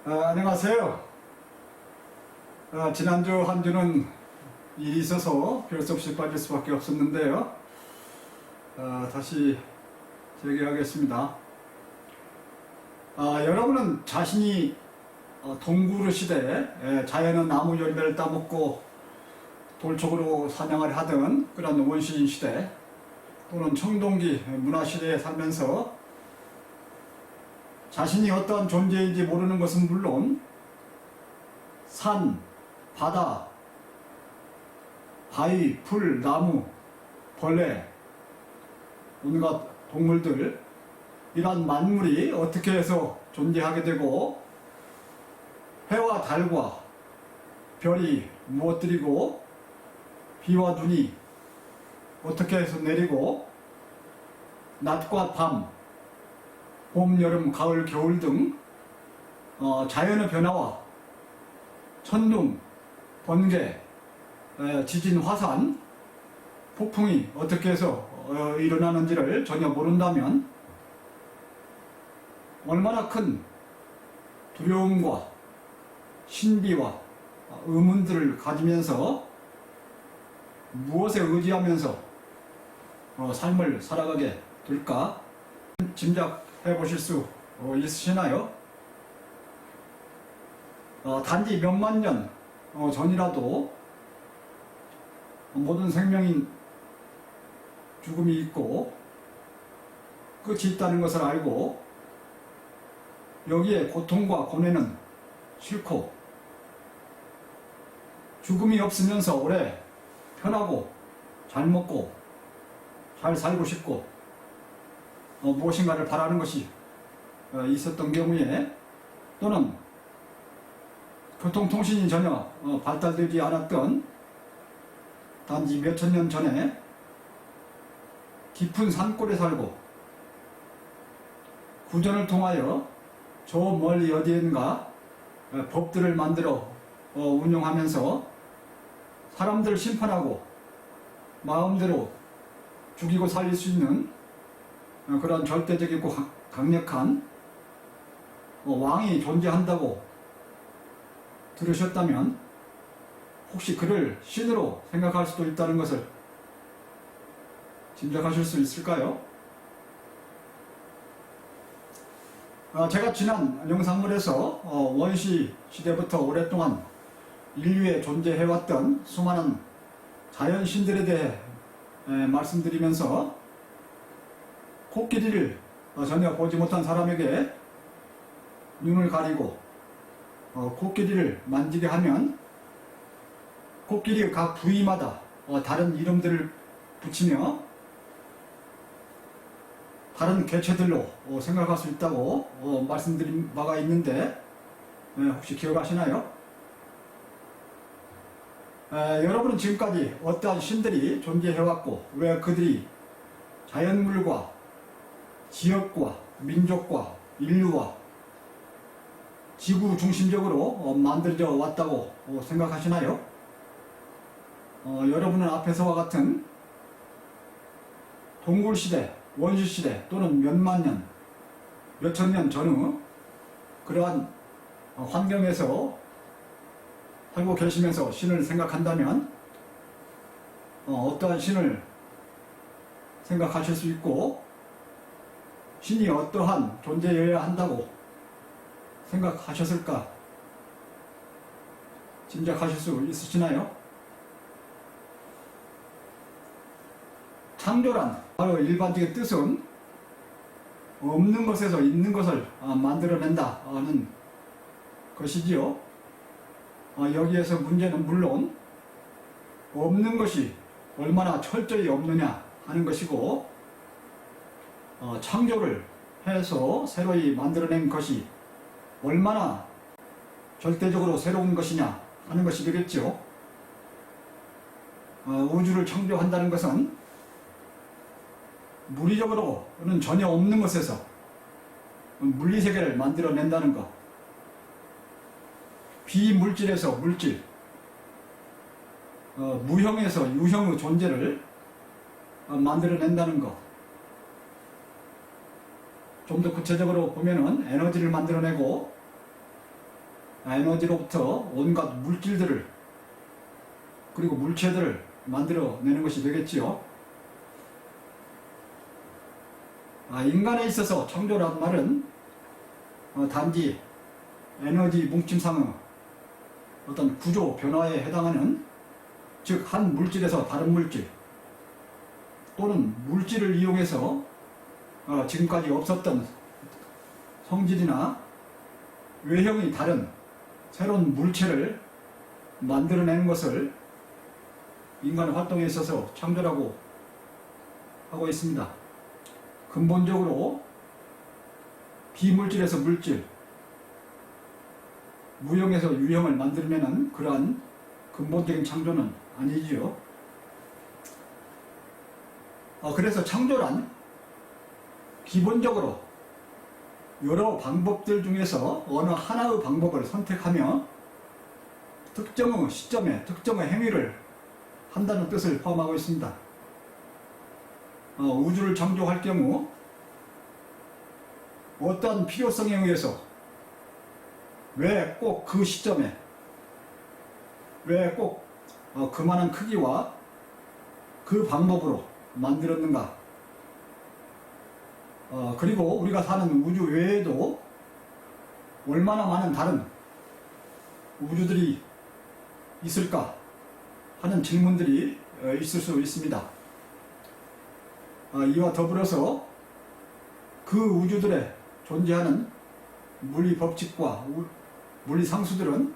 안녕하세요. 지난주 한 주는 일이 있어서 별 수 없이 빠질 수밖에 없었는데요. 다시 재개하겠습니다. 여러분은 자신이 동구르 시대에 자연은 나무 열매를 따먹고 돌촉으로 사냥을 하던 그런 원시인 시대 또는 청동기 문화 시대에 살면서 자신이 어떠한 존재인지 모르는 것은 물론 산, 바다, 바위, 풀, 나무, 벌레, 온갖 동물들 이러한 만물이 어떻게 해서 존재하게 되고 해와 달과 별이 무엇들이고 비와 눈이 어떻게 해서 내리고 낮과 밤 봄, 여름, 가을, 겨울 등 자연의 변화와 천둥, 번개, 지진, 화산, 폭풍이 어떻게 해서 일어나는지를 전혀 모른다면 얼마나 큰 두려움과 신비와 의문들을 가지면서 무엇에 의지하면서 삶을 살아가게 될까 짐작해 보실 수 있으시나요? 단지 몇만 년 전이라도 모든 생명인 죽음이 있고 끝이 있다는 것을 알고 여기에 고통과 고뇌는 싫고 죽음이 없으면서 오래 편하고 잘 먹고 잘 살고 싶고 무엇인가를 바라는 것이 있었던 경우에 또는 교통통신이 전혀 발달되지 않았던 단지 몇천 년 전에 깊은 산골에 살고 구전을 통하여 저 멀리 어디엔가 법들을 만들어 운영하면서 사람들을 심판하고 마음대로 죽이고 살릴 수 있는 그런 절대적이고 강력한 왕이 존재한다고 들으셨다면 혹시 그를 신으로 생각할 수도 있다는 것을 짐작하실 수 있을까요? 제가 지난 영상물에서 원시 시대부터 오랫동안 인류에 존재해왔던 수많은 자연신들에 대해 말씀드리면서 코끼리를 전혀 보지 못한 사람에게 눈을 가리고 코끼리를 만지게 하면 코끼리의 각 부위마다 다른 이름들을 붙이며 다른 개체들로 생각할 수 있다고 말씀드린 바가 있는데 혹시 기억하시나요? 여러분은 지금까지 어떠한 신들이 존재해왔고 왜 그들이 자연물과 지역과 민족과 인류와 지구 중심적으로 만들어져 왔다고 생각하시나요? 여러분은 앞에서와 같은 동굴시대, 원시시대 또는 몇만 년, 몇천 년 전후 그러한 환경에서 살고 계시면서 신을 생각한다면 어떠한 신을 생각하실 수 있고 신이 어떠한 존재여야 한다고 생각하셨을까 짐작하실 수 있으시나요? 창조란 바로 일반적인 뜻은 없는 것에서 있는 것을 만들어낸다는 것이지요. 여기에서 문제는 물론 없는 것이 얼마나 철저히 없느냐 하는 것이고 창조를 해서 새로이 만들어낸 것이 얼마나 절대적으로 새로운 것이냐 하는 것이 되겠죠. 우주를 창조한다는 것은 물리적으로는 전혀 없는 것에서 물리세계를 만들어낸다는 것, 비물질에서 물질, 무형에서 유형의 존재를 만들어낸다는 것, 좀 더 구체적으로 보면은 에너지를 만들어내고 에너지로부터 온갖 물질들을 그리고 물체들을 만들어내는 것이 되겠지요. 인간에 있어서 창조란 말은 단지 에너지 뭉침상의 어떤 구조 변화에 해당하는, 즉 한 물질에서 다른 물질 또는 물질을 이용해서 지금까지 없었던 성질이나 외형이 다른 새로운 물체를 만들어내는 것을 인간 활동에 있어서 창조라고 하고 있습니다. 근본적으로 비물질에서 물질, 무형에서 유형을 만들면은 그러한 근본적인 창조는 아니지요. 그래서 창조란 기본적으로 여러 방법들 중에서 어느 하나의 방법을 선택하며 특정의 시점에 특정의 행위를 한다는 뜻을 포함하고 있습니다. 우주를 창조할 경우 어떠한 필요성에 의해서 왜 꼭 그 시점에 왜 꼭 그만한 크기와 그 방법으로 만들었는가, 그리고 우리가 사는 우주 외에도 얼마나 많은 다른 우주들이 있을까 하는 질문들이 있을 수 있습니다. 이와 더불어서 그 우주들에 존재하는 물리 법칙과 물리 상수들은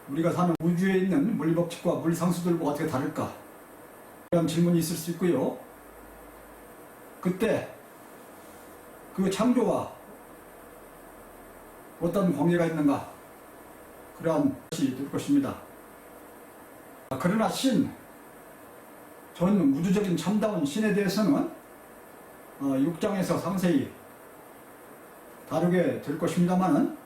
우리가 사는 우주에 있는 물리 법칙과 물리 상수들과 어떻게 다를까, 이런 질문이 있을 수 있고요. 그때 그 창조와 어떤 관계가 있는가, 그러한 것이 될 것입니다. 그러나 전 우주적인 참다운 신에 대해서는 6장에서 상세히 다루게 될 것입니다만은,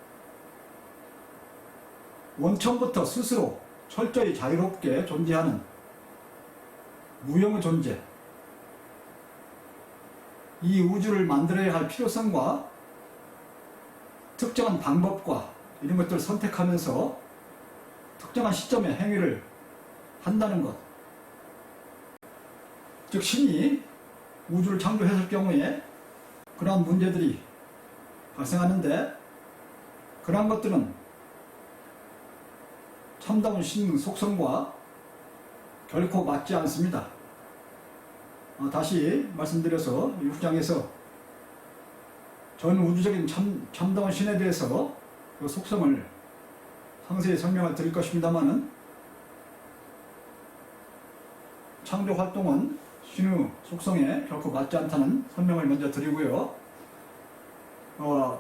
원천부터 스스로 철저히 자유롭게 존재하는 무형의 존재, 이 우주를 만들어야 할 필요성과 특정한 방법과 이런 것들을 선택하면서 특정한 시점에 행위를 한다는 것, 즉 신이 우주를 창조했을 경우에 그러한 문제들이 발생하는데, 그러한 것들은 참다운 신 속성과 결코 맞지 않습니다. 다시 말씀드려서 6장에서 전 우주적인 참다운 신에 대해서 그 속성을 상세히 설명을 드릴 것입니다만은, 창조 활동은 신의 속성에 결코 맞지 않다는 설명을 먼저 드리고요.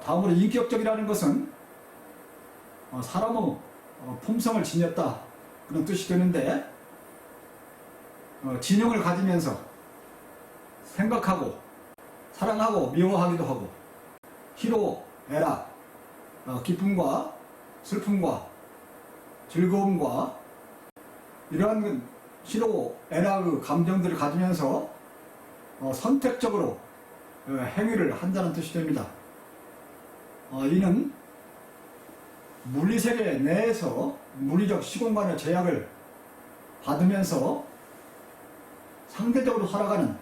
다음으로 인격적이라는 것은 사람의 품성을 지녔다, 그런 뜻이 되는데, 진영을 가지면서 생각하고 사랑하고 미워하기도 하고 희로 애락, 기쁨과 슬픔과 즐거움과 이러한 희로 애락의 감정들을 가지면서 선택적으로 행위를 한다는 뜻이 됩니다. 이는 물리세계 내에서 물리적 시공간의 제약을 받으면서 상대적으로 살아가는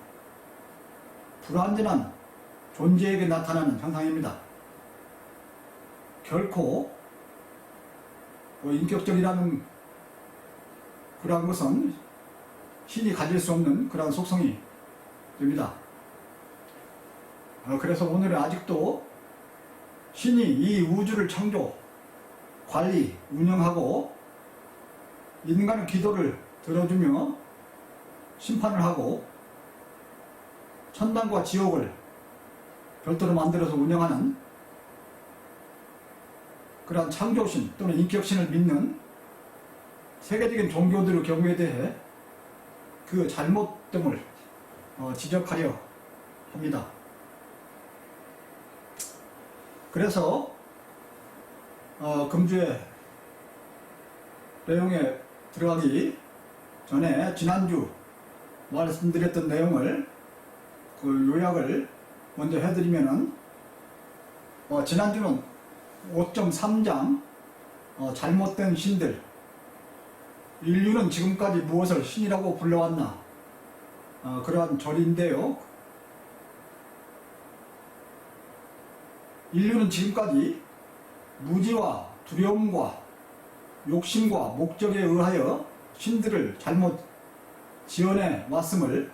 불완전한 존재에게 나타나는 현상입니다. 결코 인격적이라는 그러한 것은 신이 가질 수 없는 그러한 속성이 됩니다. 그래서 오늘은 아직도 신이 이 우주를 창조, 관리, 운영하고 인간의 기도를 들어주며 심판을 하고 천당과 지옥을 별도로 만들어서 운영하는 그러한 창조신 또는 인격신을 믿는 세계적인 종교들의 경우에 대해 그 잘못됨을 지적하려 합니다. 그래서 금주의 내용에 들어가기 전에 지난주 말씀드렸던 내용을 그 요약을 먼저 해드리면은, 지난주는 5.3장 잘못된 신들. 인류는 지금까지 무엇을 신이라고 불러왔나? 그러한 절인데요. 인류는 지금까지 무지와 두려움과 욕심과 목적에 의하여 신들을 잘못 지어내 왔음을,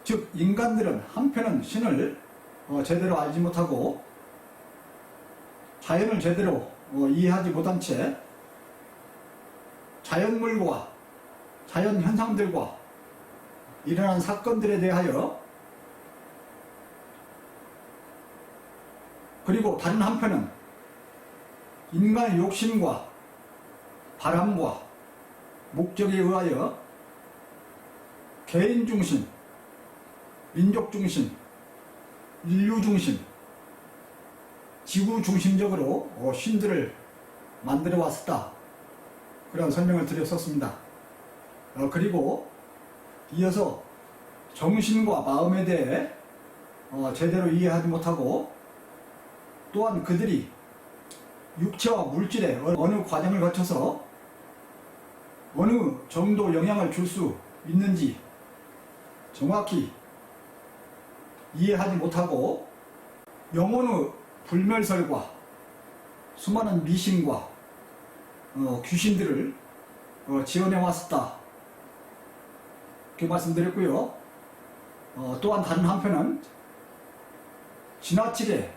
즉 인간들은 한편은 신을 제대로 알지 못하고 자연을 제대로 이해하지 못한 채 자연물과 자연 현상들과 일어난 사건들에 대하여, 그리고 다른 한편은 인간의 욕심과 바람과 목적에 의하여 개인 중심, 민족 중심, 인류 중심, 지구 중심적으로 신들을 만들어 왔었다. 그런 설명을 드렸었습니다. 그리고 이어서 정신과 마음에 대해 제대로 이해하지 못하고, 또한 그들이 육체와 물질에 어느 과정을 거쳐서 어느 정도 영향을 줄 수 있는지 정확히 이해하지 못하고 영혼의 불멸설과 수많은 미신과 귀신들을 지어내 왔었다. 이렇게 말씀드렸고요. 또한 다른 한편은 지나치게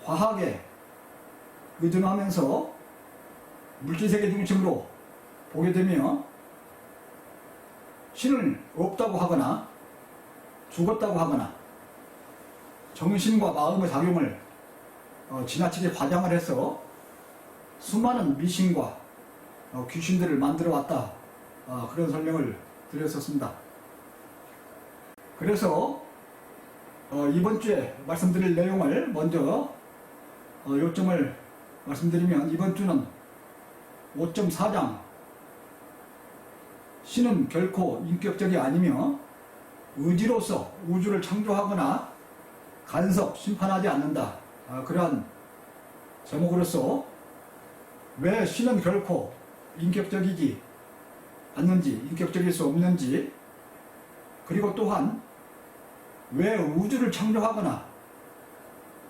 과학에 의존하면서 물질세계 중심으로 보게 되면 신은 없다고 하거나 죽었다고 하거나 정신과 마음의 작용을 지나치게 과장을 해서 수많은 미신과 귀신들을 만들어 왔다. 그런 설명을 드렸었습니다. 그래서 이번 주에 말씀드릴 내용을 먼저 요점을 말씀드리면, 이번 주는 5.4장 신은 결코 인격적이 아니며 의지로서 우주를 창조하거나 간섭, 심판하지 않는다. 그러한 제목으로서 왜 신은 결코 인격적이지 않는지, 인격적일 수 없는지, 그리고 또한 왜 우주를 창조하거나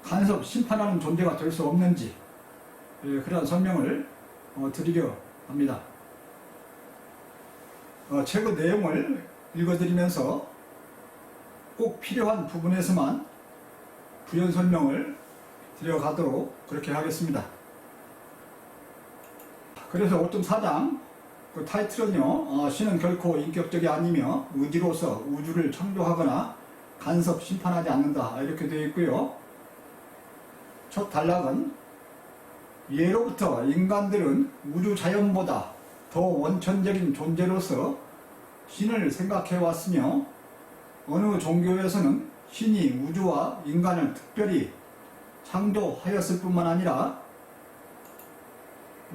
간섭, 심판하는 존재가 될 수 없는지, 그러한 설명을 드리려 합니다. 책의 내용을 읽어드리면서 꼭 필요한 부분에서만 부연 설명을 드려가도록 그렇게 하겠습니다. 그래서 5.4장 그 타이틀은요, 신은 결코 인격적이 아니며 의지로서 우주를 창조하거나 간섭, 심판하지 않는다, 이렇게 되어 있고요. 첫 단락은 예로부터 인간들은 우주 자연보다 더 원천적인 존재로서 신을 생각해 왔으며, 어느 종교에서는 신이 우주와 인간을 특별히 창조하였을 뿐만 아니라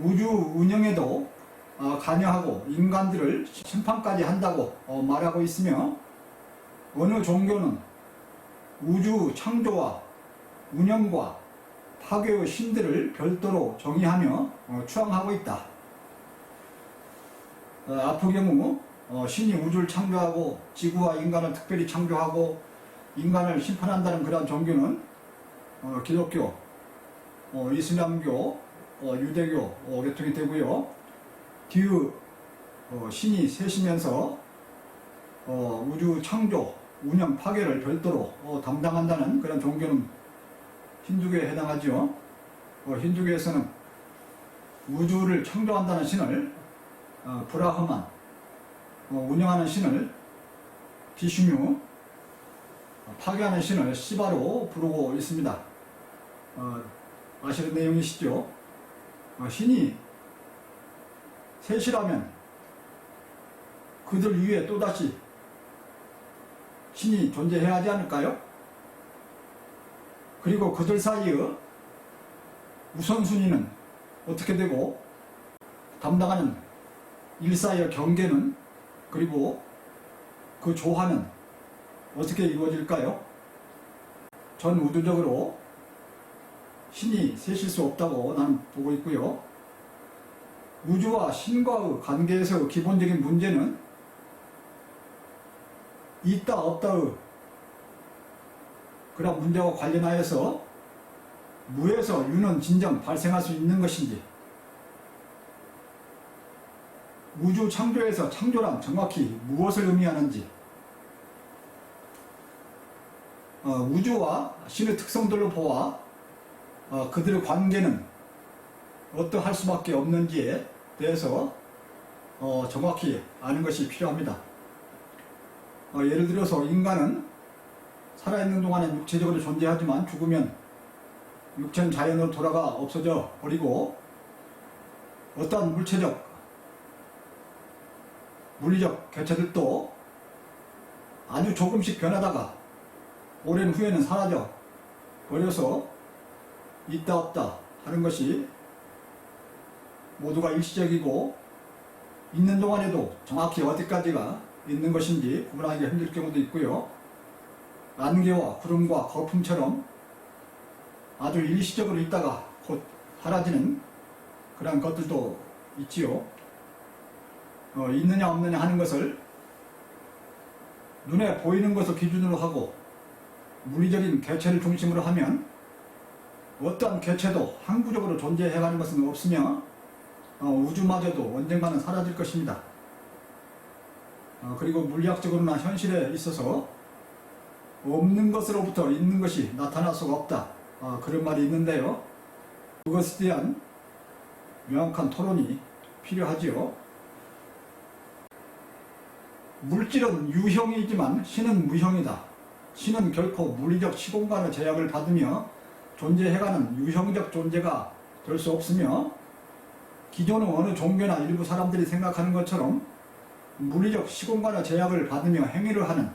우주 운영에도 관여하고 인간들을 심판까지 한다고 말하고 있으며, 어느 종교는 우주 창조와 운영과 파괴의 신들을 별도로 정의하며 추앙하고 있다. 앞의 경우 신이 우주를 창조하고 지구와 인간을 특별히 창조하고 인간을 심판한다는 그러한 종교는 기독교, 이슬람교, 유대교 계통이 되고요. 뒤의 신이 셋이면서 우주 창조, 운영, 파괴를 별도로 담당한다는 그런 종교는 힌두교에 해당하죠. 힌두교에서는 우주를 창조한다는 신을 브라흐만, 운영하는 신을 비슈뉴, 파괴하는 신을 시바로 부르고 있습니다. 아시는 내용이시죠? 신이 셋이라면 그들 위에 또다시 신이 존재해야 하지 않을까요? 그리고 그들 사이의 우선순위는 어떻게 되고, 담당하는 일사의 경계는, 그리고 그 조화는 어떻게 이루어질까요? 전 우주적으로 신이 셋일 수 없다고 나는 보고 있고요. 우주와 신과의 관계에서 기본적인 문제는 있다 없다의 그런 문제와 관련하여서 무에서 유는 진정 발생할 수 있는 것인지, 우주 창조에서 창조란 정확히 무엇을 의미하는지, 우주와 신의 특성들로 보아 그들의 관계는 어떠할 수밖에 없는지에 대해서 정확히 아는 것이 필요합니다. 예를 들어서 인간은 살아있는 동안에 육체적으로 존재하지만 죽으면 육체는 자연으로 돌아가 없어져 버리고 어떠한 물체적, 물리적 개체들도 아주 조금씩 변하다가 오랜 후에는 사라져 버려서 있다 없다 하는 것이 모두가 일시적이고 있는 동안에도 정확히 어디까지가 있는 것인지 구분하기가 힘들 경우도 있고요. 안개와 구름과 거품처럼 아주 일시적으로 있다가 곧 사라지는 그런 것들도 있지요. 있느냐 없느냐 하는 것을 눈에 보이는 것을 기준으로 하고 물리적인 개체를 중심으로 하면 어떠한 개체도 항구적으로 존재해가는 것은 없으며 우주마저도 언젠가는 사라질 것입니다. 그리고 물리학적으로나 현실에 있어서 없는 것으로부터 있는 것이 나타날 수가 없다, 그런 말이 있는데요. 그것에 대한 명확한 토론이 필요하지요. 물질은 유형이지만 신은 무형이다. 신은 결코 물리적 시공간의 제약을 받으며 존재해가는 유형적 존재가 될 수 없으며, 기존의 어느 종교나 일부 사람들이 생각하는 것처럼 물리적 시공간의 제약을 받으며 행위를 하는,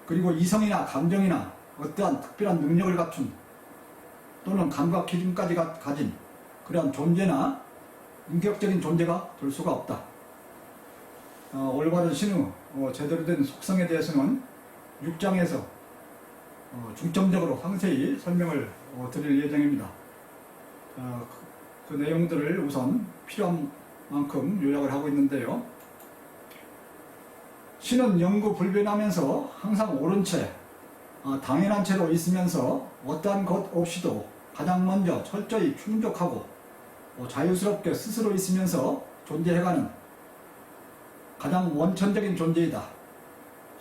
그리고 이성이나 감정이나 어떠한 특별한 능력을 갖춘 또는 감각 기준까지 가진 그러한 존재나 인격적인 존재가 될 수가 없다. 올바른 신의 제대로 된 속성에 대해서는 6장에서 중점적으로 상세히 설명을 드릴 예정입니다. 그 내용들을 우선 필요한 만큼 요약을 하고 있는데요. 신은 영구 불변하면서 항상 옳은 채, 당연한 채로 있으면서 어떠한 것 없이도 가장 먼저 철저히 충족하고 자유스럽게 스스로 있으면서 존재해가는 가장 원천적인 존재이다.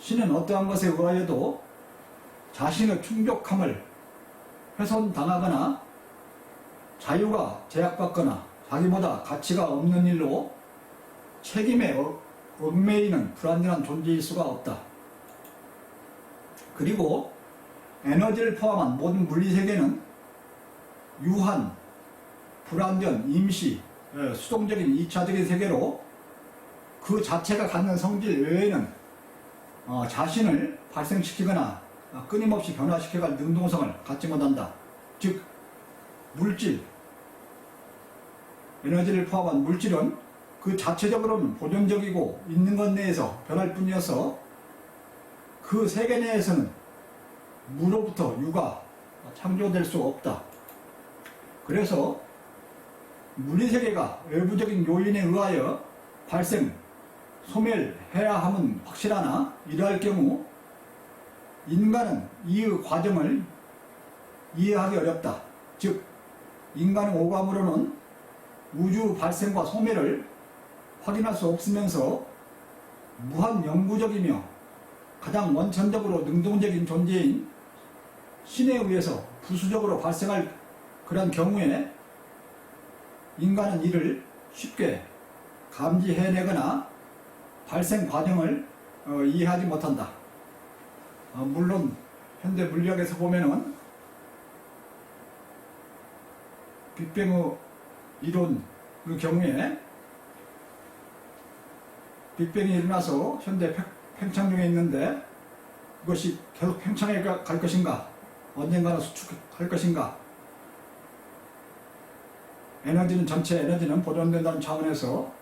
신은 어떠한 것에 의하여도 자신의 충족함을 훼손당하거나 자유가 제약받거나 자기보다 가치가 없는 일로 책임에 얽매이는 불완전한 존재일 수가 없다. 그리고 에너지를 포함한 모든 물리세계는 유한, 불완전, 임시, 수동적인 2차적인 세계로 그 자체가 갖는 성질 외에는 자신을 발생시키거나 끊임없이 변화시켜갈 능동성을 갖지 못한다. 즉 물질, 에너지를 포함한 물질은 그 자체적으로는 보존적이고 있는 것 내에서 변할 뿐이어서 그 세계 내에서는 무로부터 유가 창조될 수 없다. 그래서 물리세계가 외부적인 요인에 의하여 발생, 소멸해야 함은 확실하나 이러할 경우 인간은 이의 과정을 이해하기 어렵다. 즉 인간의 오감으로는 우주 발생과 소멸을 확인할 수 없으면서 무한 영구적이며 가장 원천적으로 능동적인 존재인 신에 의해서 부수적으로 발생할 그런 경우에 인간은 이를 쉽게 감지해내거나 발생 과정을 이해하지 못한다. 물론 현대 물리학에서 보면은 빅뱅의 이론의 경우에 빅뱅이 일어나서 현대 팽창 중에 있는데 그것이 계속 팽창해 갈 것인가, 언젠가는 수축할 것인가, 에너지는 전체 에너지는 보존된다는 차원에서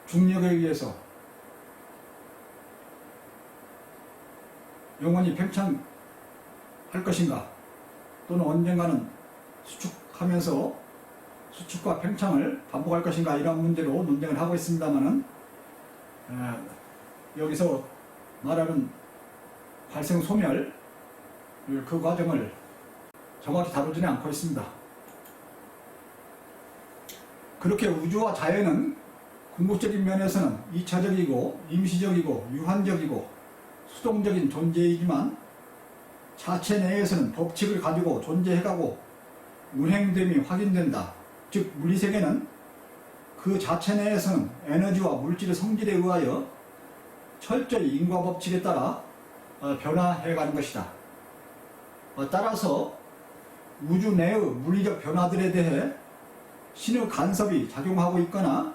중력에 의해서 영원히 팽창할 것인가, 또는 언젠가는 수축하면서 수축과 팽창을 반복할 것인가 이런 문제로 논쟁을 하고 있습니다만은 여기서 말하는 발생 소멸 그 과정을 정확히 다루지는 않고 있습니다. 그렇게 우주와 자연은 궁극적인 면에서는 2차적이고 임시적이고 유한적이고 수동적인 존재이지만 자체 내에서는 법칙을 가지고 존재해가고 운행됨이 확인된다. 즉 물리세계는 그 자체 내에서는 에너지와 물질의 성질에 의하여 철저히 인과법칙에 따라 변화해가는 것이다. 따라서 우주 내의 물리적 변화들에 대해 신의 간섭이 작용하고 있거나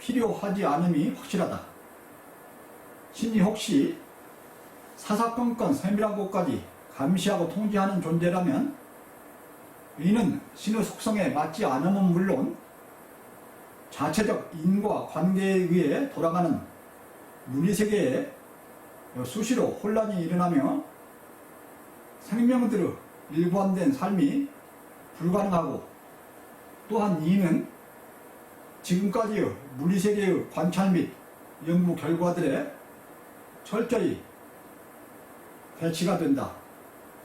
필요하지 않음이 확실하다. 신이 혹시 사사건건 세밀한 것까지 감시하고 통제하는 존재라면 이는 신의 속성에 맞지 않음은 물론 자체적 인과 관계에 의해 돌아가는 물리세계에 수시로 혼란이 일어나며 생명들의 일관된 삶이 불가능하고 또한 이는 지금까지의 물리세계의 관찰 및 연구 결과들에 철저히 대치가 된다.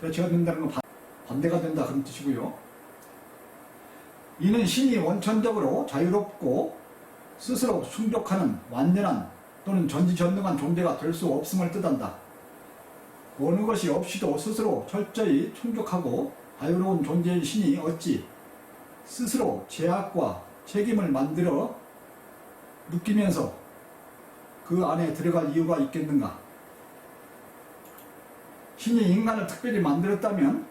대치가 된다는 건 반대가 된다 그런 뜻이고요. 이는 신이 원천적으로 자유롭고 스스로 충족하는 완전한 또는 전지전능한 존재가 될 수 없음을 뜻한다. 어느 것이 없이도 스스로 철저히 충족하고 자유로운 존재인 신이 어찌 스스로 제약과 책임을 만들어 느끼면서 그 안에 들어갈 이유가 있겠는가? 신이 인간을 특별히 만들었다면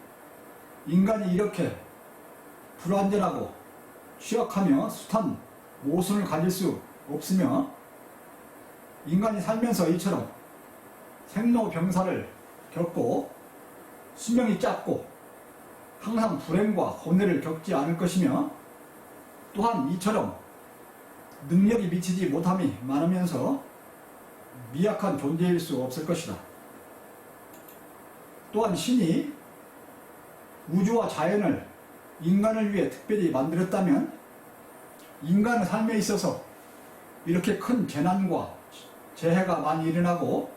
인간이 이렇게 불완전하고 취약하며 숱한 모순을 가질 수 없으며 인간이 살면서 이처럼 생로병사를 겪고 수명이 짧고 항상 불행과 고뇌를 겪지 않을 것이며 또한 이처럼 능력이 미치지 못함이 많으면서 미약한 존재일 수 없을 것이다. 또한 신이 우주와 자연을 인간을 위해 특별히 만들었다면 인간의 삶에 있어서 이렇게 큰 재난과 재해가 많이 일어나고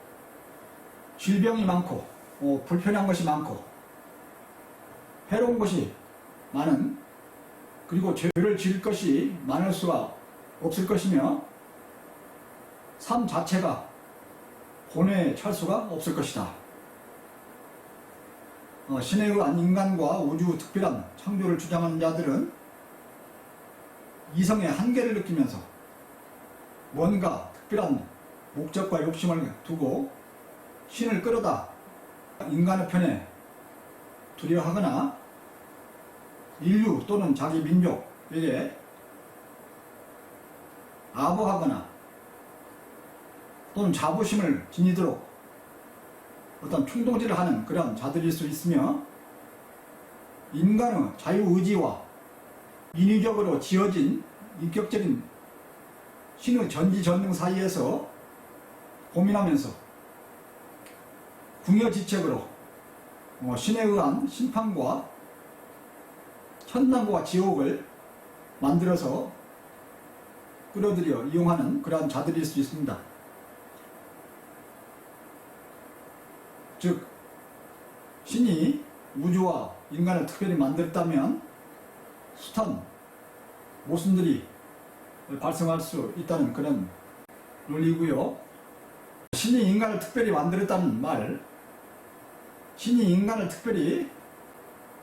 질병이 많고 불편한 것이 많고 해로운 것이 많은 그리고 죄를 지을 것이 많을 수가 없을 것이며 삶 자체가 고뇌에 찰 수가 없을 것이다. 신에 의한 인간과 우주 특별한 창조를 주장하는 자들은 이성의 한계를 느끼면서 뭔가 특별한 목적과 욕심을 두고 신을 끌어다 인간의 편에 두려워하거나 인류 또는 자기 민족에게 아부하거나 또는 자부심을 지니도록 어떤 충동질을 하는 그런 자들일 수 있으며 인간의 자유의지와 인위적으로 지어진 인격적인 신의 전지전능 사이에서 고민하면서 궁여지책으로 신에 의한 심판과 천당과 지옥을 만들어서 끌어들여 이용하는 그러한 자들일 수 있습니다. 즉 신이 우주와 인간을 특별히 만들었다면 숱한 모순들이 발생할 수 있다는 그런 논리고요. 신이 인간을 특별히 만들었다는 말, 신이 인간을 특별히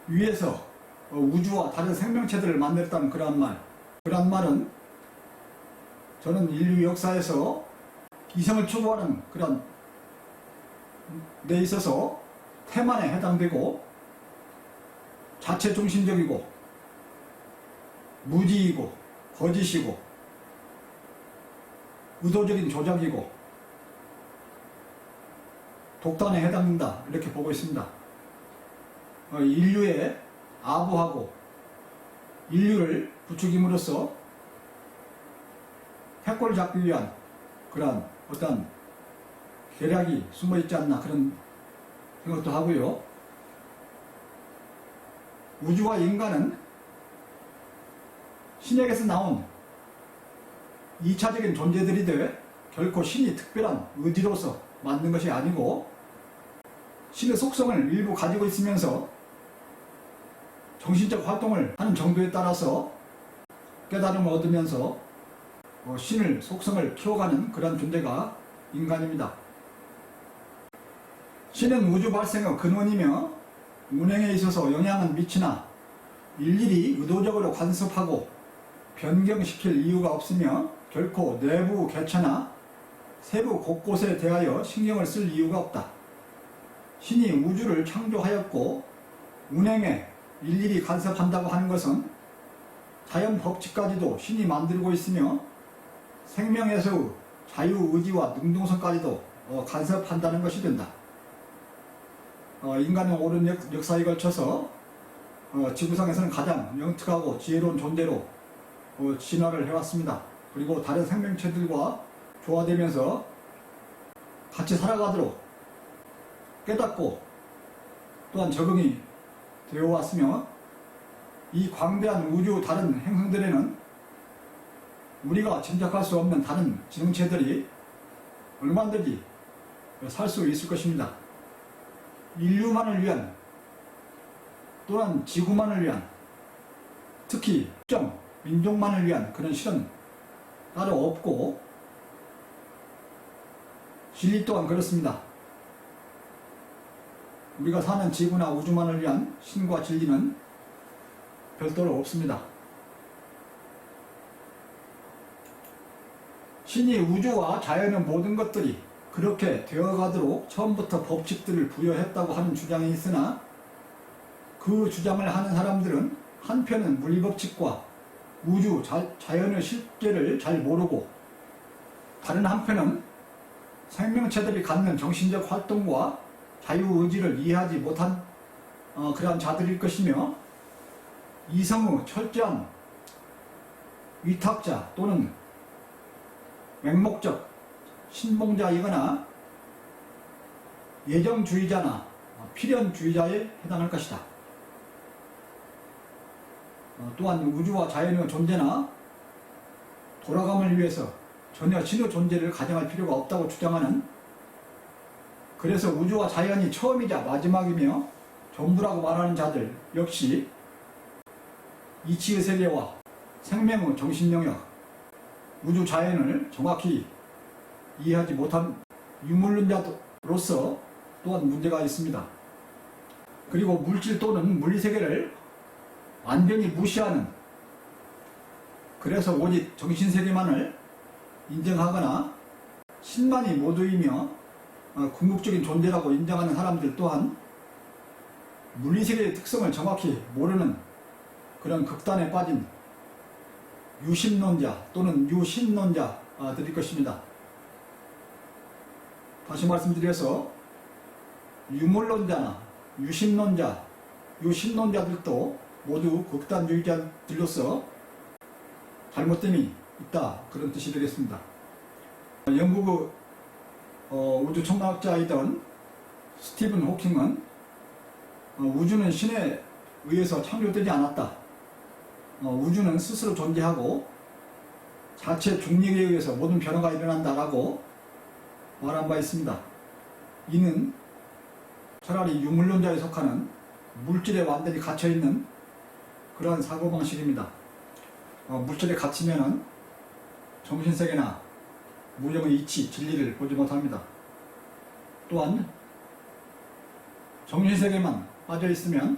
위해서 우주와 다른 생명체들을 만들었다는 그러한 말은 저는 인류 역사에서 이성을 추구하는 그런 데 있어서 태만에 해당되고 자체 중심적이고 무지이고 거짓이고 의도적인 조작이고 독단에 해당된다 이렇게 보고 있습니다. 인류에 아부하고 인류를 부추김으로써 패권을 잡기 위한 그러한 어떤 계략이 숨어있지 않나 그런 생각도 하고요. 우주와 인간은 신에게서 나온 2차적인 존재들이 돼 결코 신이 특별한 의지로서 만든 것이 아니고 신의 속성을 일부 가지고 있으면서 정신적 활동을 하는 정도에 따라서 깨달음을 얻으면서 신을 속성을 키워가는 그런 존재가 인간입니다. 신은 우주 발생의 근원이며 운행에 있어서 영향은 미치나 일일이 의도적으로 간섭하고 변경시킬 이유가 없으며 결코 내부 개체나 세부 곳곳에 대하여 신경을 쓸 이유가 없다. 신이 우주를 창조하였고 운행에 일일이 간섭한다고 하는 것은 자연 법칙까지도 신이 만들고 있으며 생명에서의 자유의지와 능동성까지도 간섭한다는 것이 된다. 인간의 오랜 역사에 걸쳐서 지구상에서는 가장 영특하고 지혜로운 존재로 진화를 해왔습니다. 그리고 다른 생명체들과 조화되면서 같이 살아가도록 깨닫고 또한 적응이 되어 왔으며 이 광대한 우주 다른 행성들에는 우리가 짐작할 수 없는 다른 지능체들이 얼마든지 살 수 있을 것입니다. 인류만을 위한 또한 지구만을 위한 특히 특정 민족만을 위한 그런 실은 따로 없고 진리 또한 그렇습니다. 우리가 사는 지구나 우주만을 위한 신과 진리는 별도로 없습니다. 신이 우주와 자연의 모든 것들이 그렇게 되어가도록 처음부터 법칙들을 부여했다고 하는 주장이 있으나 그 주장을 하는 사람들은 한편은 물리법칙과 우주 자연의 실제를 잘 모르고 다른 한편은 생명체들이 갖는 정신적 활동과 자유의지를 이해하지 못한 그러한 자들일 것이며 이성의 철저한 위탁자 또는 맹목적 신봉자이거나 예정주의자나 필연주의자에 해당할 것이다. 또한 우주와 자연의 존재나 돌아감을 위해서 전혀 신의 존재를 가정할 필요가 없다고 주장하는, 그래서 우주와 자연이 처음이자 마지막이며 전부라고 말하는 자들 역시 이치의 세계와 생명의 정신 영역, 우주 자연을 정확히 이해하지 못한 유물론자로서 또한 문제가 있습니다. 그리고 물질 또는 물리세계를 완전히 무시하는, 그래서 오직 정신세계만을 인정하거나 신만이 모두이며 궁극적인 존재라고 인정하는 사람들 또한 물리세계의 특성을 정확히 모르는 그런 극단에 빠진 유심론자 또는 유신론자들일 것입니다. 다시 말씀드려서 유물론자나 유심론자, 유신론자들도 모두 극단주의자들로서 잘못됨이 있다, 그런 뜻이 되겠습니다. 영국의 우주천문학자이던 스티븐 호킹은 우주는 신에 의해서 창조되지 않았다. 우주는 스스로 존재하고 자체 중력에 의해서 모든 변화가 일어난다라고 말한 바 있습니다. 이는 차라리 유물론자에 속하는 물질에 완전히 갇혀있는 그러한 사고방식입니다. 물질에 갇히면 정신세계나 무형의 이치, 진리를 보지 못합니다. 또한 정신세계만 빠져있으면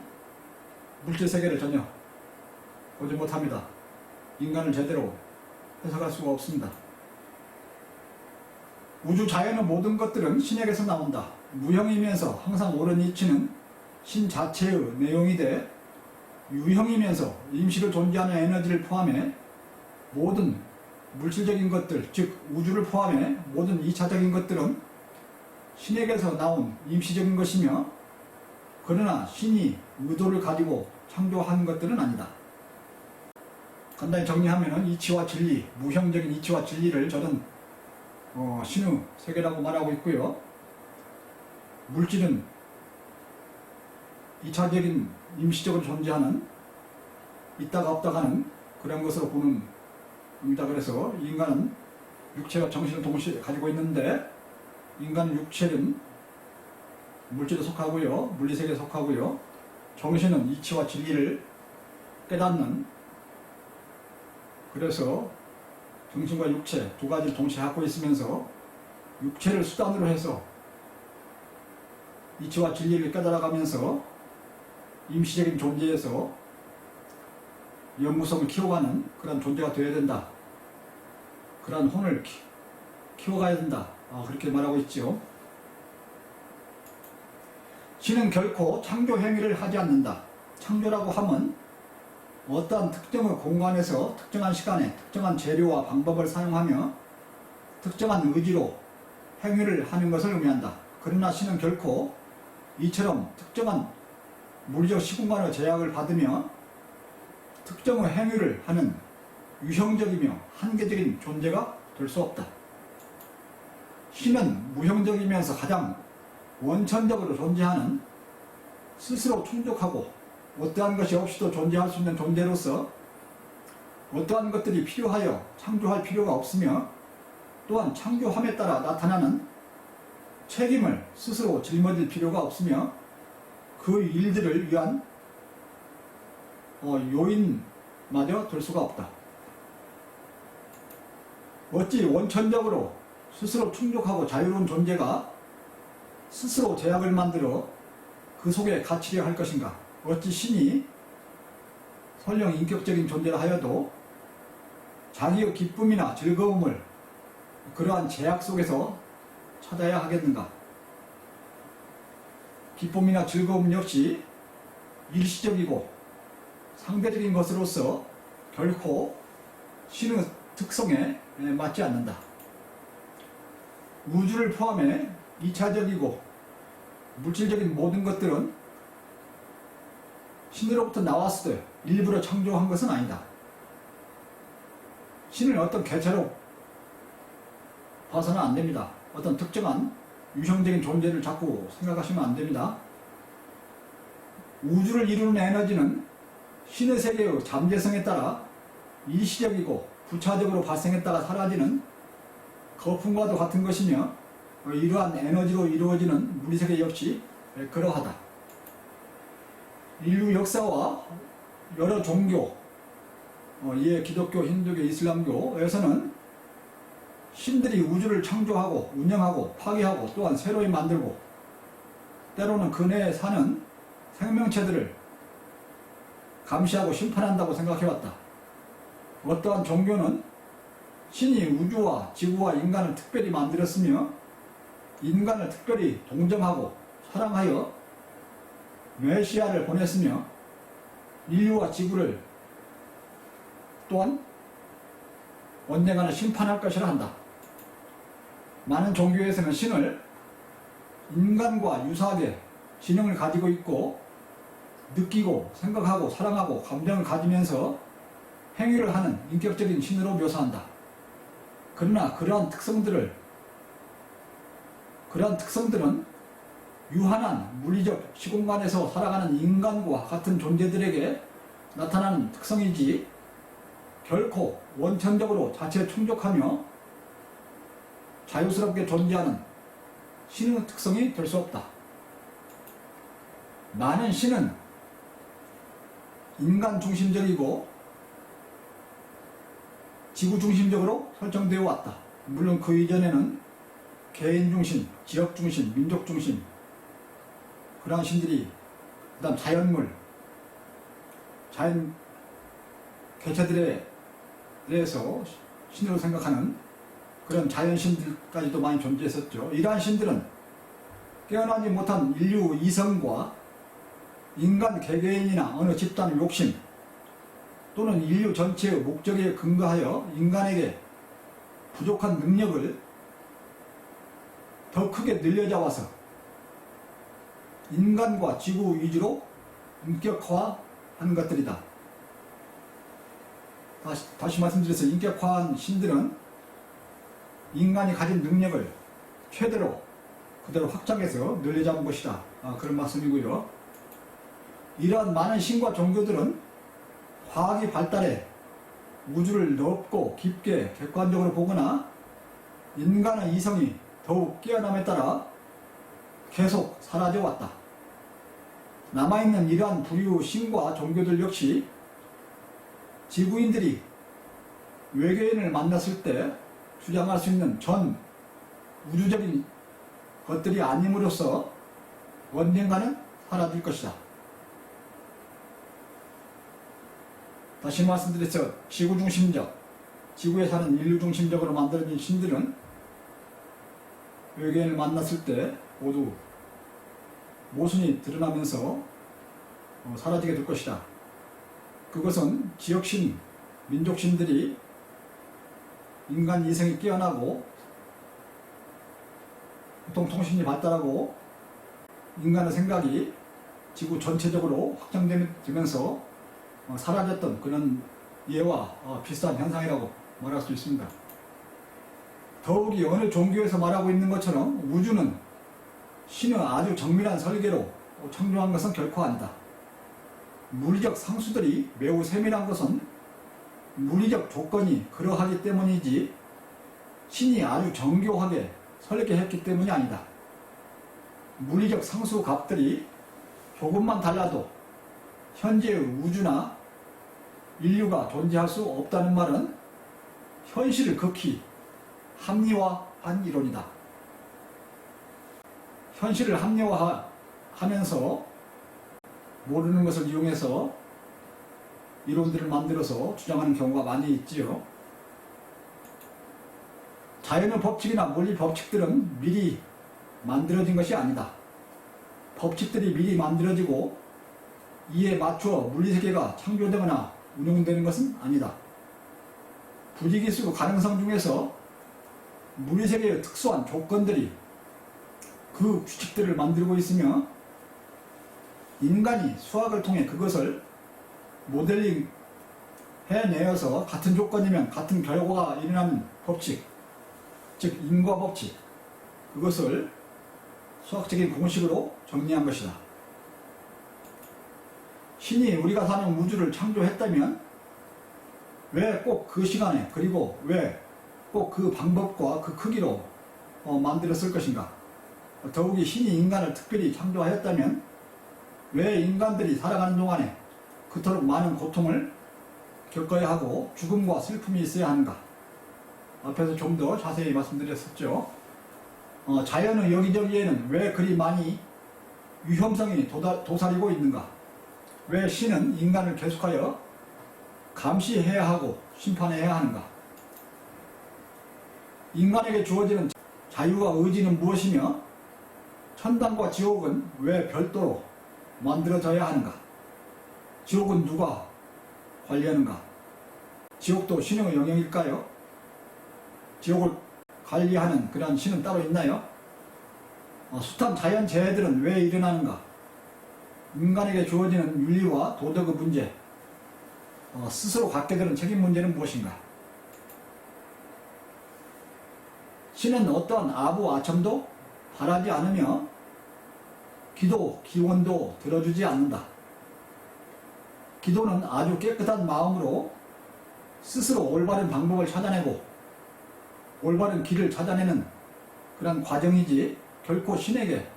물질세계를 전혀 보지 못합니다. 인간을 제대로 해석할 수가 없습니다. 우주 자연의 모든 것들은 신에게서 나온다. 무형이면서 항상 옳은 이치는 신 자체의 내용이 돼 유형이면서 임시로 존재하는 에너지를 포함해 모든 물질적인 것들, 즉 우주를 포함해 모든 2차적인 것들은 신에게서 나온 임시적인 것이며, 그러나 신이 의도를 가지고 창조한 것들은 아니다. 간단히 정리하면 이치와 진리, 무형적인 이치와 진리를 저는 신의 세계라고 말하고 있고요. 물질은 이차적인 임시적으로 존재하는 있다가 없다가 하는 그런 것으로 보는 겁니다. 그래서 인간은 육체와 정신을 동시에 가지고 있는데 인간 육체는 물질에 속하고요, 물리세계에 속하고요, 정신은 이치와 진리를 깨닫는, 그래서 정신과 육체 두 가지를 동시에 갖고 있으면서 육체를 수단으로 해서 이치와 진리를 깨달아가면서 임시적인 존재에서 영구성을 키워가는 그런 존재가 되어야 된다. 그런 혼을 키워가야 된다. 그렇게 말하고 있죠. 신은 결코 창조 행위를 하지 않는다. 창조라고 하면 어떠한 특정의 공간에서 특정한 시간에 특정한 재료와 방법을 사용하며 특정한 의지로 행위를 하는 것을 의미한다. 그러나 신은 결코 이처럼 특정한 물리적 시공간의 제약을 받으며 특정의 행위를 하는 유형적이며 한계적인 존재가 될 수 없다. 신은 무형적이면서 가장 원천적으로 존재하는, 스스로 충족하고 어떠한 것이 없이도 존재할 수 있는 존재로서 어떠한 것들이 필요하여 창조할 필요가 없으며 또한 창조함에 따라 나타나는 책임을 스스로 짊어질 필요가 없으며 그 일들을 위한 요인마저 될 수가 없다. 어찌 원천적으로 스스로 충족하고 자유로운 존재가 스스로 제약을 만들어 그 속에 갇히려 할 것인가? 어찌 신이 설령 인격적인 존재라 하여도 자기의 기쁨이나 즐거움을 그러한 제약 속에서 찾아야 하겠는가? 기쁨이나 즐거움 역시 일시적이고 상대적인 것으로서 결코 신의 특성에 맞지 않는다. 우주를 포함해 이차적이고 물질적인 모든 것들은 신으로부터 나왔을 때 일부러 창조한 것은 아니다. 신을 어떤 개체로 봐서는 안 됩니다. 어떤 특정한 유형적인 존재를 자꾸 생각하시면 안 됩니다. 우주를 이루는 에너지는 신의 세계의 잠재성에 따라 일시적이고 부차적으로 발생했다가 사라지는 거품과도 같은 것이며 이러한 에너지로 이루어지는 물리세계 역시 그러하다. 인류 역사와 여러 종교, 이에 기독교, 힌두교, 이슬람교에서는 신들이 우주를 창조하고 운영하고 파괴하고 또한 새로이 만들고 때로는 그 내에 사는 생명체들을 감시하고 심판한다고 생각해왔다. 어떠한 종교는 신이 우주와 지구와 인간을 특별히 만들었으며 인간을 특별히 동정하고 사랑하여 메시아를 보냈으며 인류와 지구를 또한 언젠가는 심판할 것이라 한다. 많은 종교에서는 신을 인간과 유사하게 지능을 가지고 있고 느끼고 생각하고 사랑하고 감정을 가지면서 행위를 하는 인격적인 신으로 묘사한다. 그러나 그러한 특성들은 유한한 물리적 시공간에서 살아가는 인간과 같은 존재들에게 나타나는 특성이지 결코 원천적으로 자체에 충족하며 자유스럽게 존재하는 신의 특성이 될 수 없다. 많은 신은 인간 중심적이고 지구 중심적으로 설정되어 왔다. 물론 그 이전에는 개인 중심, 지역 중심, 민족 중심 그러한 신들이, 그 다음 자연 개체들에 대해서 신으로 생각하는 그런 자연신들까지도 많이 존재했었죠. 이러한 신들은 깨어나지 못한 인류 이성과 인간 개개인이나 어느 집단의 욕심 또는 인류 전체의 목적에 근거하여 인간에게 부족한 능력을 더 크게 늘려잡아서 인간과 지구 위주로 인격화한 것들이다. 다시 말씀드려서 인격화한 신들은 인간이 가진 능력을 최대로 그대로 확장해서 늘려잡은 것이다. 그런 말씀이고요. 이러한 많은 신과 종교들은 과학이 발달해 우주를 넓고 깊게 객관적으로 보거나 인간의 이성이 더욱 깨어남에 따라 계속 사라져 왔다. 남아있는 이러한 부류 신과 종교들 역시 지구인들이 외계인을 만났을 때 주장할 수 있는 전 우주적인 것들이 아님으로써 언젠가는 사라질 것이다. 다시 말씀드려서 지구중심적, 지구에 사는 인류중심적으로 만들어진 신들은 외계인을 만났을 때 모두 모순이 드러나면서 사라지게 될 것이다. 그것은 지역신, 민족신들이 인간 이성이 깨어나고 교통통신이 발달하고 인간의 생각이 지구 전체적으로 확장되면서 사라졌던 그런 예와 비슷한 현상이라고 말할 수 있습니다. 더욱이 어느 종교에서 말하고 있는 것처럼 우주는 신의 아주 정밀한 설계로 창조한 것은 결코 아니다. 물리적 상수들이 매우 세밀한 것은 물리적 조건이 그러하기 때문이지 신이 아주 정교하게 설계했기 때문이 아니다. 물리적 상수 값들이 조금만 달라도 현재의 우주나 인류가 존재할 수 없다는 말은 현실을 극히 합리화한 이론이다. 현실을 합리화하면서 모르는 것을 이용해서 이론들을 만들어서 주장하는 경우가 많이 있지요. 자연의 법칙이나 물리 법칙들은 미리 만들어진 것이 아니다. 법칙들이 미리 만들어지고 이에 맞추어 물리세계가 창조되거나 운영되는 것은 아니다. 부지기수 가능성 중에서 물리세계의 특수한 조건들이 그 규칙들을 만들고 있으며 인간이 수학을 통해 그것을 모델링 해내어서 같은 조건이면 같은 결과가 일어나는 법칙, 즉 인과법칙, 그것을 수학적인 공식으로 정리한 것이다. 신이 우리가 사는 우주를 창조했다면 왜 꼭 그 시간에 그리고 왜 꼭 그 방법과 그 크기로 만들었을 것인가? 더욱이 신이 인간을 특별히 창조하였다면 왜 인간들이 살아가는 동안에 그토록 많은 고통을 겪어야 하고 죽음과 슬픔이 있어야 하는가? 앞에서 좀 더 자세히 말씀드렸었죠. 자연의 여기저기에는 왜 그리 많이 위험성이 도사리고 있는가? 왜 신은 인간을 계속하여 감시해야 하고 심판해야 하는가? 인간에게 주어지는 자유와 의지는 무엇이며 천당과 지옥은 왜 별도로 만들어져야 하는가? 지옥은 누가 관리하는가? 지옥도 신의 영역일까요? 지옥을 관리하는 그런 신은 따로 있나요? 숱한 자연재해들은 왜 일어나는가? 인간에게 주어지는 윤리와 도덕의 문제, 스스로 갖게 되는 책임 문제는 무엇인가? 신은 어떠한 아부 아첨도 바라지 않으며 기도, 기원도 들어주지 않는다. 기도는 아주 깨끗한 마음으로 스스로 올바른 방법을 찾아내고 올바른 길을 찾아내는 그런 과정이지 결코 신에게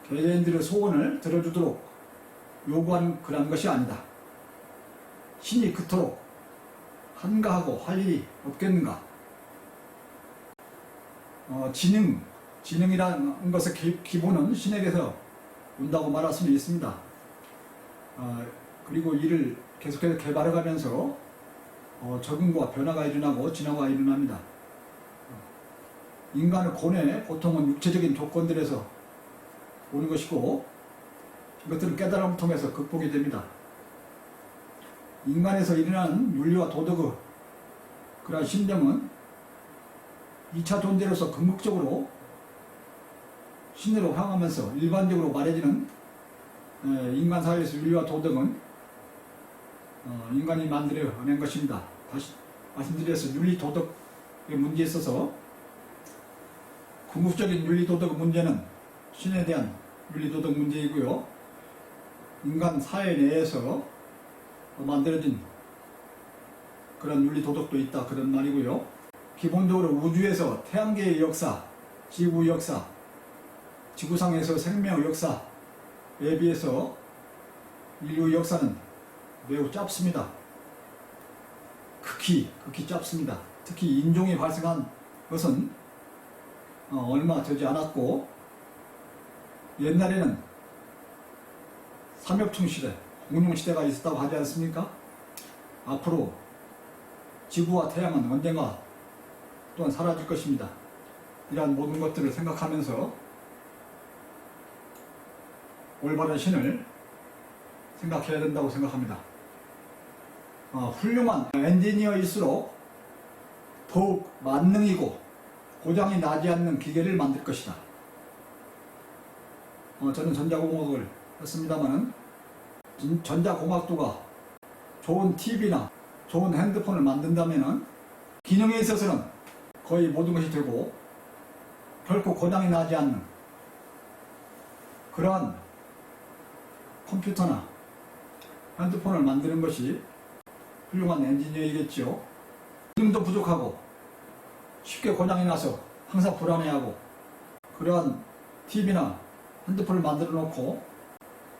개개인들의 소원을 들어주도록 요구하는 그런 것이 아니다. 신이 그토록 한가하고 할 일이 없겠는가? 지능이라는 것의 기본은 신에게서 온다고 말할 수는 있습니다. 그리고 이를 계속해서 개발해가면서 적응과 변화가 일어나고 진화가 일어납니다. 인간의 고뇌, 고통은 육체적인 조건들에서 오는 것이고 이것들은 깨달음을 통해서 극복이 됩니다. 인간에서 일어나는 윤리와 도덕의 그러한 심정은 2차 존재로서 궁극적으로 신으로 향하면서 일반적으로 말해지는 인간 사회에서 윤리와 도덕은 인간이 만들어낸 것입니다. 다시 말씀드려서 윤리 도덕의 문제에 있어서 궁극적인 윤리 도덕의 문제는 신에 대한 윤리 도덕 문제이고요. 인간 사회 내에서 만들어진 그런 윤리 도덕도 있다, 그런 말이고요. 기본적으로 우주에서 태양계의 역사, 지구 역사, 지구상에서 생명의 역사에 비해서 인류 역사는 매우 짧습니다. 극히 짧습니다. 특히 인종이 발생한 것은 얼마 되지 않았고, 옛날에는 삼엽충 시대, 공룡 시대가 있었다고 하지 않습니까? 앞으로 지구와 태양은 언젠가 또한 사라질 것입니다. 이러한 모든 것들을 생각하면서 올바른 신을 생각해야 된다고 생각합니다. 훌륭한 엔지니어일수록 더욱 만능이고 고장이 나지 않는 기계를 만들 것이다. 저는 전자공학을 했습니다만 전자공학도가 좋은 TV나 좋은 핸드폰을 만든다면 기능에 있어서는 거의 모든 것이 되고 결코 고장이 나지 않는 그러한 컴퓨터나 핸드폰을 만드는 것이 훌륭한 엔지니어이겠죠. 기능도 부족하고 쉽게 고장이 나서 항상 불안해하고 그러한 TV나 핸드폰을 만들어 놓고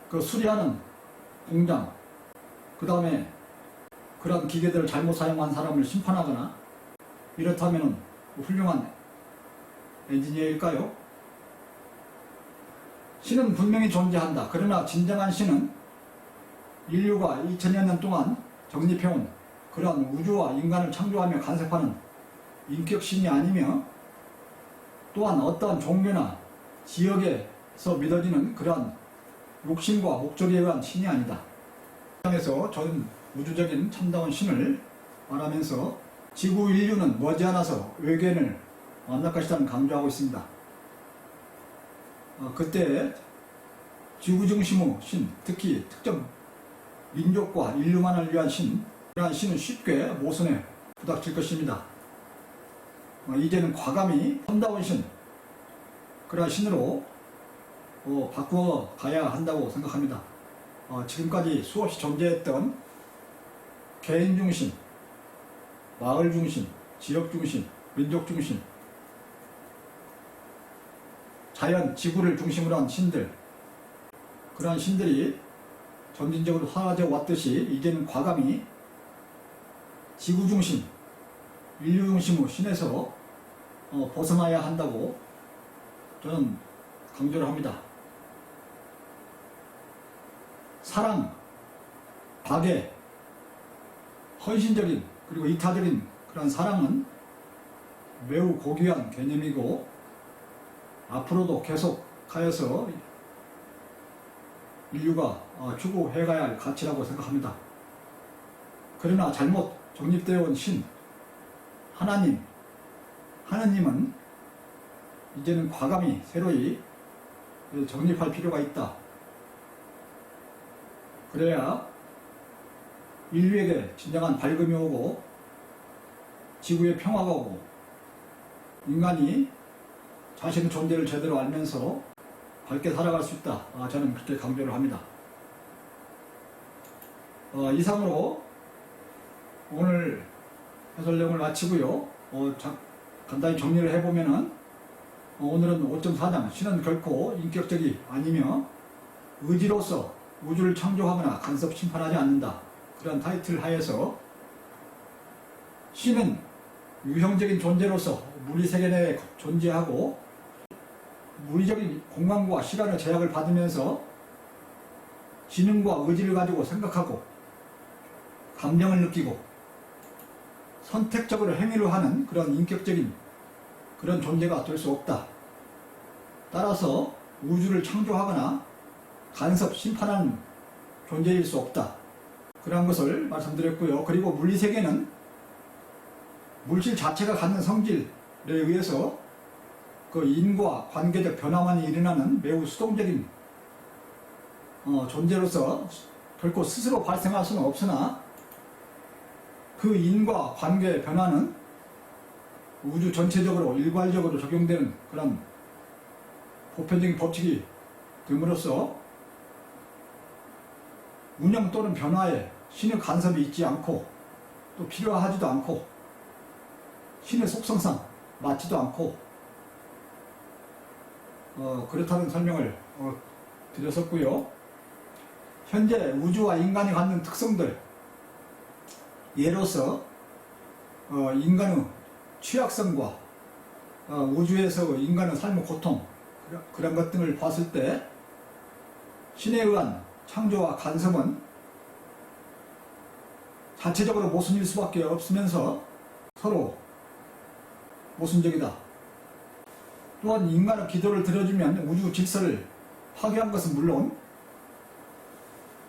그 수리하는 공장, 그 다음에 그런 기계들을 잘못 사용한 사람을 심판하거나 이렇다면 훌륭한 엔지니어일까요? 신은 분명히 존재한다. 그러나 진정한 신은 인류가 2000여 년 동안 정립해온 그런 우주와 인간을 창조하며 간섭하는 인격신이 아니며 또한 어떠한 종교나 지역에서 믿어지는 그러한 욕심과 목적에 의한 신이 아니다. 에서 전 우주적인 참다운 신을 말하면서 지구 인류는 머지않아서 외계인을 만날 것이라는 강조하고 있습니다. 그때 지구 중심의 신, 특히 특정 민족과 인류만을 위한 신, 이러한 신은 쉽게 모순에 부닥칠 것입니다. 이제는 과감히 참다운 신, 그러한 신으로 바꾸어 가야 한다고 생각합니다. 지금까지 수없이 존재했던 개인 중심, 마을 중심, 지역 중심, 민족 중심, 자연, 지구를 중심으로 한 신들, 그러한 신들이 점진적으로 사라져 왔듯이 이제는 과감히 지구 중심, 인류 중심의 신에서 벗어나야 한다고 저는 강조를 합니다. 사랑, 박애, 헌신적인 그리고 이타적인 그런 사랑은 매우 고귀한 개념이고 앞으로도 계속하여서 인류가 추구해가야 할 가치라고 생각합니다. 그러나 잘못 정립되어 온 신, 하나님은 이제는 과감히 새로이 정립할 필요가 있다. 그래야 인류에게 진정한 밝음이 오고 지구에 평화가 오고 인간이 자신의 존재를 제대로 알면서 밝게 살아갈 수 있다. 저는 그렇게 강조를 합니다. 이상으로 오늘 해설 내용을 마치고요. 간단히 정리를 해보면은 오늘은 5.4장 신은 결코 인격적이 아니며 의지로서 우주를 창조하거나 간섭 심판하지 않는다. 그런 타이틀 하에서 신은 유형적인 존재로서 물리세계 내에 존재하고 물리적인 공간과 시간의 제약을 받으면서 지능과 의지를 가지고 생각하고 감정을 느끼고 선택적으로 행위를 하는 그런 인격적인 그런 존재가 될 수 없다. 따라서 우주를 창조하거나 간섭, 심판하는 존재일 수 없다. 그런 것을 말씀드렸고요. 그리고 물리세계는 물질 자체가 갖는 성질에 의해서 그 인과 관계적 변화만이 일어나는 매우 수동적인 존재로서 결코 스스로 발생할 수는 없으나 그 인과 관계의 변화는 우주 전체적으로 일괄적으로 적용되는 그런 보편적인 법칙이 됨으로써 운영 또는 변화에 신의 간섭이 있지 않고 또 필요하지도 않고 신의 속성상 맞지도 않고 그렇다는 설명을 드렸었고요. 현재 우주와 인간이 갖는 특성들, 예로서 인간의 취약성과 우주에서 인간의 삶의 고통, 그런 것 등을 봤을 때 신에 의한 창조와 간섭은 자체적으로 모순일 수밖에 없으면서 서로 모순적이다. 또한 인간의 기도를 들어주면 우주 질서를 파괴한 것은 물론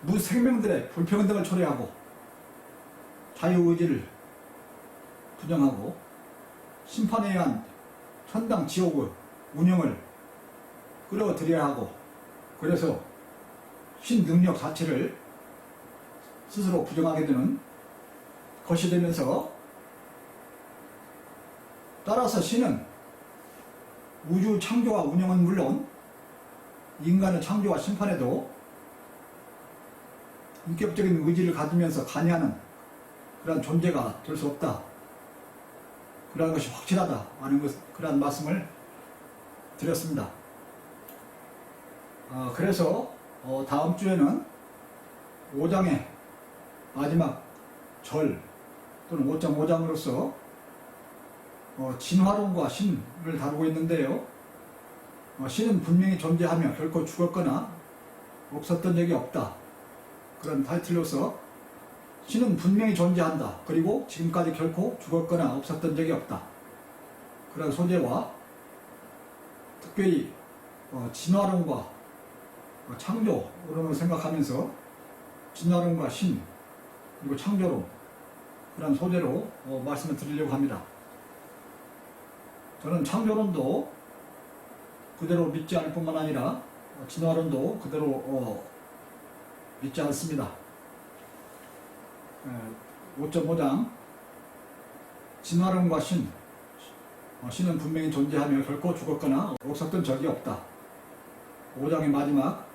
무생명들의 불평등을 초래하고 자유의지를 부정하고 심판에 의한 천당 지옥의 운영을 끌어들여야 하고, 그래서 신 능력 자체를 스스로 부정하게 되는 것이 되면서, 따라서 신은 우주 창조와 운영은 물론 인간의 창조와 심판에도 인격적인 의지를 가지면서 관여하는 그러한 존재가 될 수 없다, 그러한 것이 확실하다 하는 그러한 말씀을 드렸습니다. 그래서 다음 주에는 5장의 마지막 절 또는 5.5장으로서 진화론과 신을 다루고 있는데요. 신은 분명히 존재하며 결코 죽었거나 없었던 적이 없다, 그런 타이틀로서 신은 분명히 존재한다, 그리고 지금까지 결코 죽었거나 없었던 적이 없다, 그런 소재와 특별히 진화론과 창조론을 생각하면서 진화론과 신 그리고 창조론, 그런 소재로 말씀을 드리려고 합니다. 저는 창조론도 그대로 믿지 않을 뿐만 아니라 진화론도 그대로 믿지 않습니다. 5.5장 진화론과 신은 분명히 존재하며 결코 죽었거나 없었던 적이 없다, 5장의 마지막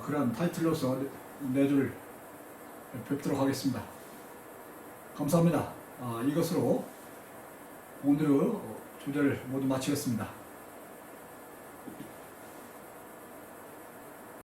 그런 타이틀로서 내줄 뵙도록 하겠습니다. 감사합니다. 이것으로 오늘의 주제를 모두 마치겠습니다.